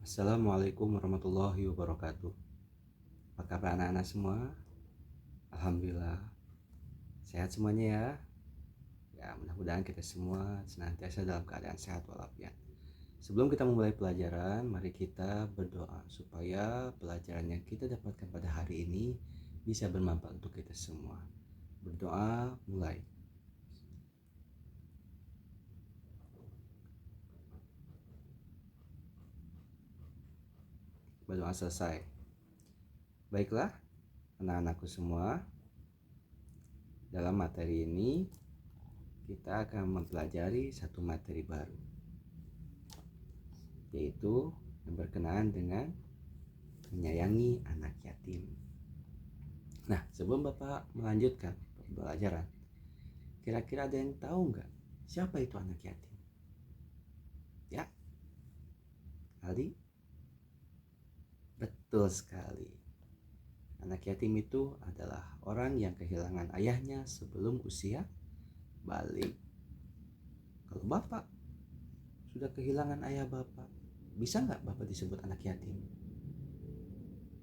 Assalamualaikum warahmatullahi wabarakatuh. Apa kabar anak-anak semua? Alhamdulillah sehat semuanya ya. Ya, mudah-mudahan kita semua senantiasa dalam keadaan sehat walafiat. Sebelum kita memulai pelajaran, mari kita berdoa supaya pelajaran yang kita dapatkan pada hari ini bisa bermanfaat untuk kita semua. Berdoa mulai. Berdoa selesai. Baiklah, anak-anakku semua, dalam materi ini kita akan mempelajari satu materi baru, yaitu yang berkenaan dengan menyayangi anak yatim. Nah, sebelum Bapak melanjutkan pembelajaran, kira-kira ada yang tahu nggak siapa itu anak yatim? Ya, Ali? Betul sekali. Anak yatim itu adalah orang yang kehilangan ayahnya sebelum usia balik. Kalau Bapak sudah kehilangan ayah Bapak, bisa nggak Bapak disebut anak yatim?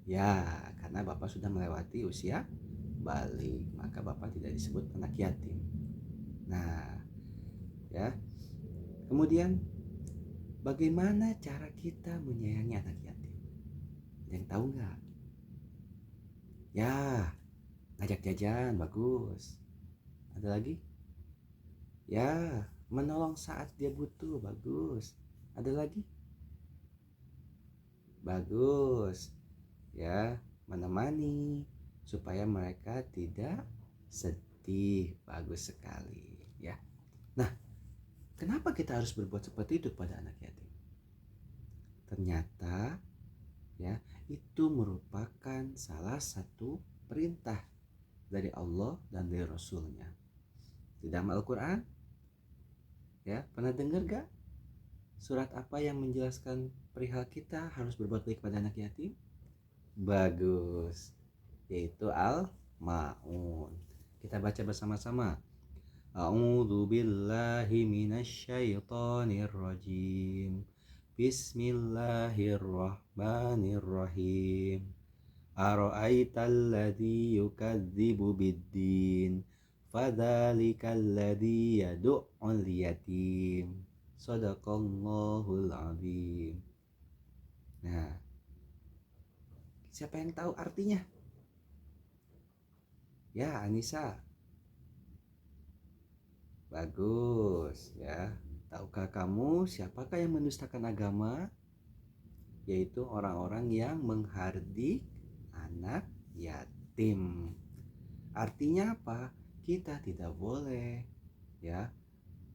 Ya, karena Bapak sudah melewati usia balik, maka Bapak tidak disebut anak yatim. Nah, ya. Kemudian bagaimana cara kita menyayangi anak yatim? Ada yang tahu nggak? Ya, ngajak jajan, bagus. Ada lagi? Ya, menolong saat dia butuh, bagus. Ada lagi? Bagus. Ya, menemani supaya mereka tidak sedih, bagus sekali. Ya. Nah, kenapa kita harus berbuat seperti itu pada anak yatim? Ternyata ya, itu merupakan salah satu perintah dari Allah dan dari Rasulnya. Di dalam Al-Quran, ya, pernah dengar gak surat apa yang menjelaskan perihal kita harus berbuat baik pada anak yatim? Bagus, yaitu Al-Ma'un. Kita baca bersama-sama. A'udzu billahi minasyaitonir rajim. Bismillahirrahmanirrahim. Ara'aital ladzi yukadzibu biddin fadzalikal ladzi yad'ul yatim. Shadaqallahul azim. Nah, siapa yang tahu artinya? Ya, Anissa. Bagus ya. Tahukah kamu siapakah yang mendustakan agama? Yaitu orang-orang yang menghardik anak yatim. Artinya apa? Kita tidak boleh ya.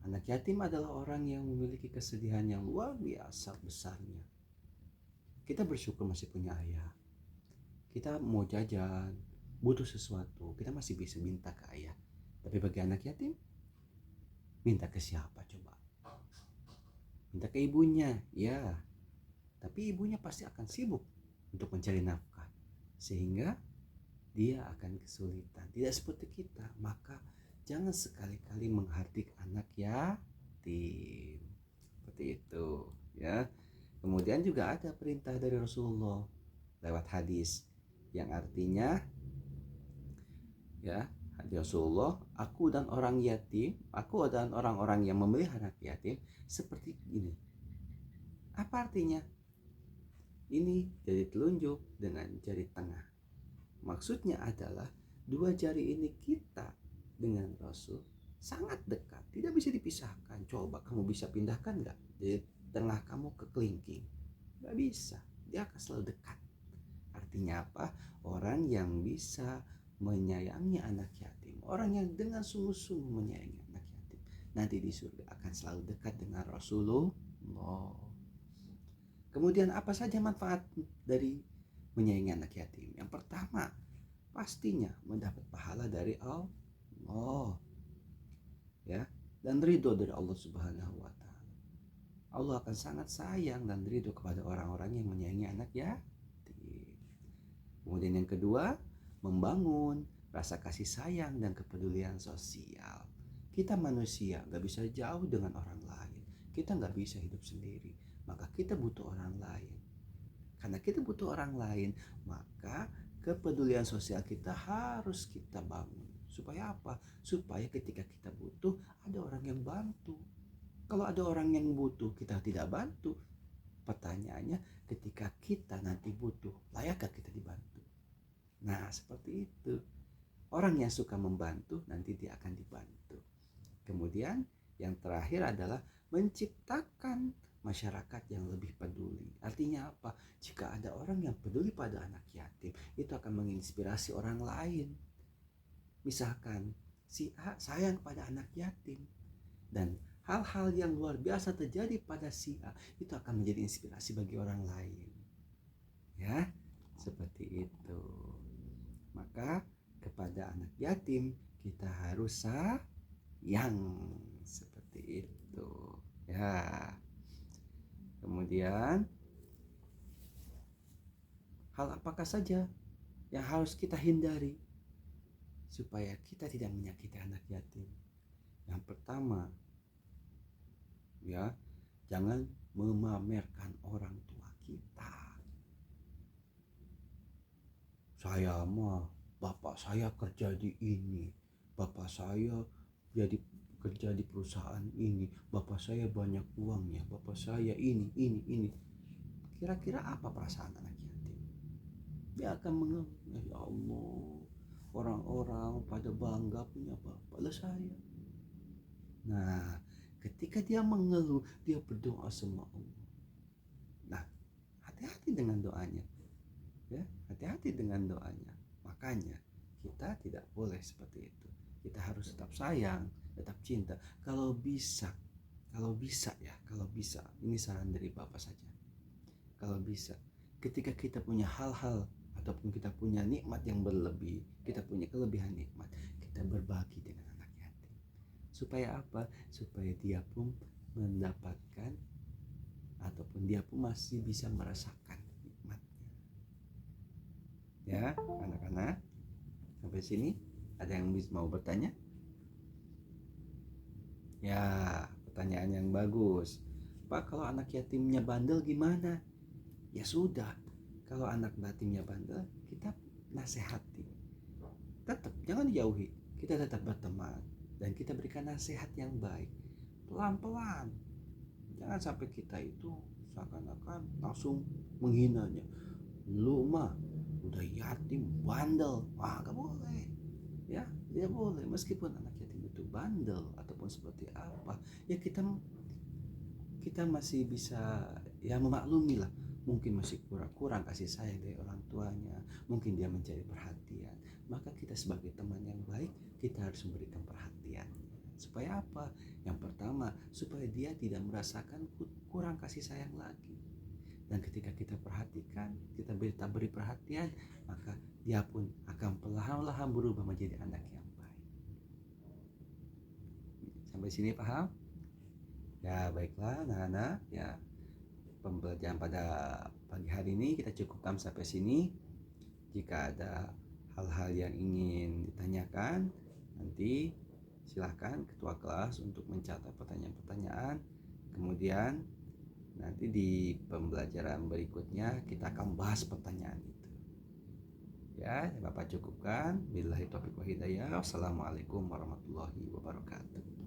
Anak yatim adalah orang yang memiliki kesedihan yang luar biasa besarnya. Kita bersyukur masih punya ayah. Kita mau jajan, butuh sesuatu, kita masih bisa minta ke ayah. Tapi bagi anak yatim, minta ke siapa coba? Minta ke ibunya, ya. Tapi ibunya pasti akan sibuk untuk mencari nafkah, sehingga dia akan kesulitan. Tidak seperti kita, maka jangan sekali-kali menghardik anak yatim. Seperti itu, ya. Kemudian juga ada perintah dari Rasulullah lewat hadis yang artinya, ya, hadis Rasulullah, aku dan orang-orang yang memelihara anak yatim seperti ini. Apa artinya? Ini jari telunjuk dengan jari tengah. Maksudnya adalah dua jari ini kita dengan Rasul sangat dekat, tidak bisa dipisahkan. Coba kamu bisa pindahkan nggak dari tengah kamu ke kelingking? Nggak bisa, dia akan selalu dekat. Artinya apa? Orang yang bisa menyayangi anak yatim, orang yang dengan sungguh-sungguh menyayangi anak yatim, nanti di surga akan selalu dekat dengan Rasulullah. Kemudian apa saja manfaat dari menyayangi anak yatim? Yang pertama, pastinya mendapat pahala dari Allah, ya, dan ridho dari Allah Subhanahu wa taala. Allah akan sangat sayang dan ridho kepada orang-orang yang menyayangi anak yatim. Kemudian yang kedua, membangun rasa kasih sayang dan kepedulian sosial. Kita manusia gak bisa jauh dengan orang lain. Kita gak bisa hidup sendiri, maka kita butuh orang lain. Karena kita butuh orang lain, maka kepedulian sosial kita harus kita bangun. Supaya apa? Supaya ketika kita butuh, ada orang yang bantu. Kalau ada orang yang butuh, kita tidak bantu. Pertanyaannya, ketika kita nanti butuh, layakkah kita dibantu? Nah, seperti itu. Orang yang suka membantu, nanti dia akan dibantu. Kemudian, yang terakhir adalah menciptakan masyarakat yang lebih peduli. Artinya apa? Jika ada orang yang peduli pada anak yatim, itu akan menginspirasi orang lain. Misalkan si A sayang pada anak yatim, dan hal-hal yang luar biasa terjadi pada si A, itu akan menjadi inspirasi bagi orang lain. Ya, seperti itu. Maka kepada anak yatim kita harus sayang, seperti itu. Ya. Kemudian hal apakah saja yang harus kita hindari supaya kita tidak menyakiti anak yatim? Yang pertama, ya, jangan memamerkan orang tua kita. Saya mah, bapak saya kerja di ini, bapak saya jadi kerja di perusahaan ini, bapak saya banyak uangnya, bapak saya ini. Kira-kira apa perasaan anak yatim? Dia akan mengeluh, ya Allah, orang-orang pada bangga punya bapak, lah saya. Nah, ketika dia mengeluh, dia berdoa sama Allah. Nah, hati-hati dengan doanya. Ya, hati-hati dengan doanya. Makanya kita tidak boleh seperti itu. Kita harus tetap sayang, tetap cinta. Kalau bisa ya, kalau bisa, ini saran dari Bapak saja. Kalau bisa, ketika kita punya hal-hal ataupun kita punya nikmat yang berlebih, kita punya kelebihan nikmat, kita berbagi dengan anak yatim. Supaya apa? Supaya dia pun mendapatkan ataupun dia pun masih bisa merasakan nikmatnya. Ya, anak-anak, sampai sini ada yang mau bertanya? Ya, pertanyaan yang bagus. Pak, kalau anak yatimnya bandel gimana? Ya sudah, kalau anak yatimnya bandel, kita nasihati. Tetap jangan dijauhi, kita tetap berteman dan kita berikan nasihat yang baik. Pelan-pelan. Jangan sampai kita itu seakan-akan langsung menghinanya. Lu mah udah yatim, bandel. Wah, gak boleh. Ya, tidak boleh. Meskipun anak yatim itu bandel ataupun seperti apa, ya kita masih bisa ya memaklumi lah. Mungkin masih kurang kasih sayang dari orang tuanya, mungkin dia mencari perhatian. Maka kita sebagai teman yang baik, kita harus memberikan perhatian. Supaya apa? Yang pertama, supaya dia tidak merasakan kurang kasih sayang lagi. Dan ketika kita perhatikan, kita beri perhatian, maka dia pun akan perlahan-lahan berubah menjadi anak yang baik. Sampai sini paham? Ya baiklah anak-anak, ya pembelajaran pada pagi hari ini kita cukupkan sampai sini. Jika ada hal-hal yang ingin ditanyakan, nanti silahkan ketua kelas untuk mencatat pertanyaan-pertanyaan. Kemudian nanti di pembelajaran berikutnya kita akan bahas pertanyaan itu. Ya, Bapak cukupkan. Billahi taufiq wa hidayah. Wassalamualaikum warahmatullahi wabarakatuh.